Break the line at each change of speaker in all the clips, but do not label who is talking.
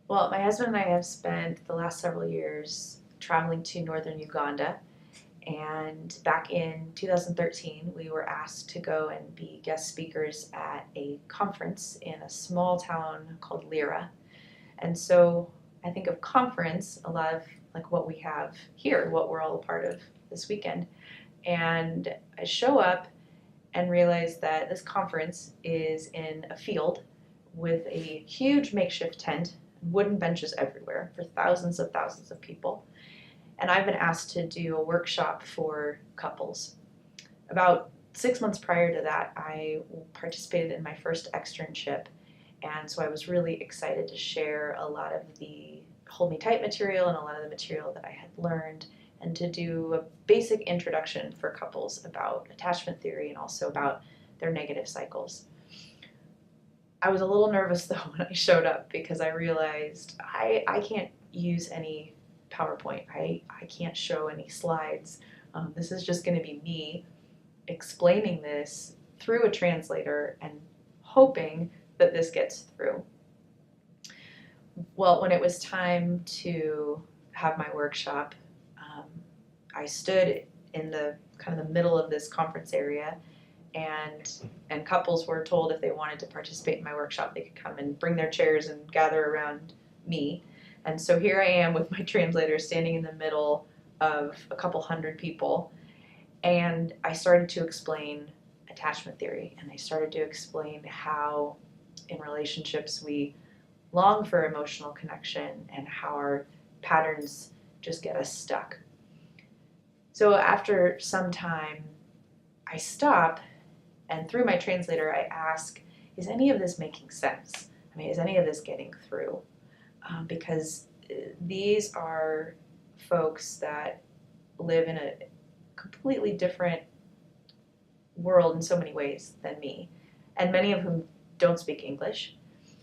Well, my husband and I have spent the last several years traveling to northern Uganda. And back in 2013, we were asked to go and be guest speakers at a conference in a small town called Lira. And so I think of conference, a lot of like what we have here, what we're all a part of this weekend. And I show up and realize that this conference is in a field with a huge makeshift tent, wooden benches everywhere for thousands of people. And I've been asked to do a workshop for couples. About 6 months prior to that, I participated in my first externship. And so I was really excited to share a lot of the Hold Me Tight material and a lot of the material that I had learned, and to do a basic introduction for couples about attachment theory and also about their negative cycles. I was a little nervous though when I showed up because I realized I can't use any PowerPoint. I can't show any slides. This is just going to be me explaining this through a translator and hoping that this gets through. Well, when it was time to have my workshop, um, I stood in the kind of the middle of this conference area, and couples were told if they wanted to participate in my workshop, they could come and bring their chairs and gather around me. And so here I am with my translator standing in the middle of a couple hundred people, and I started to explain attachment theory, and I started to explain how in relationships we long for emotional connection and how our patterns just get us stuck. So after some time, I stop, and through my translator, I ask, is any of this making sense? I mean, is any of this getting through? Because these are folks that live in a completely different world in so many ways than me, and many of whom don't speak English.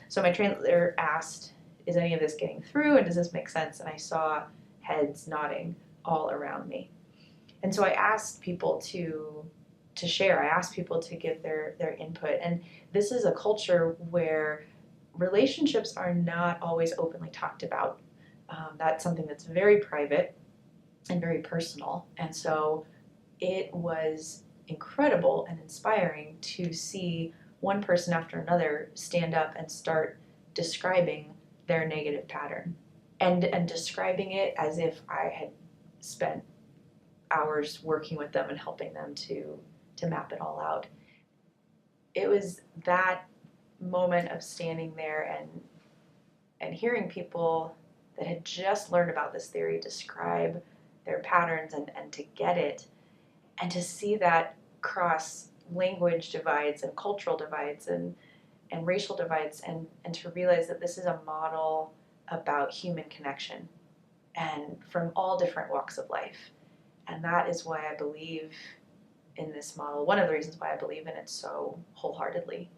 So my translator asked, is any of this getting through, and does this make sense? And I saw heads nodding all around me. And so I asked people to share. I asked people to give their input. And this is a culture where relationships are not always openly talked about. That's something that's very private and very personal. And so it was incredible and inspiring to see one person after another stand up and start describing their negative pattern, and describing it as if I had spent hours working with them and helping them to map it all out. It was that moment of standing there and hearing people that had just learned about this theory describe their patterns, and to get it, and to see that cross language divides and cultural divides and racial divides, and to realize that this is a model about human connection and from all different walks of life. And that is why I believe in this model, one of the reasons why I believe in it so wholeheartedly.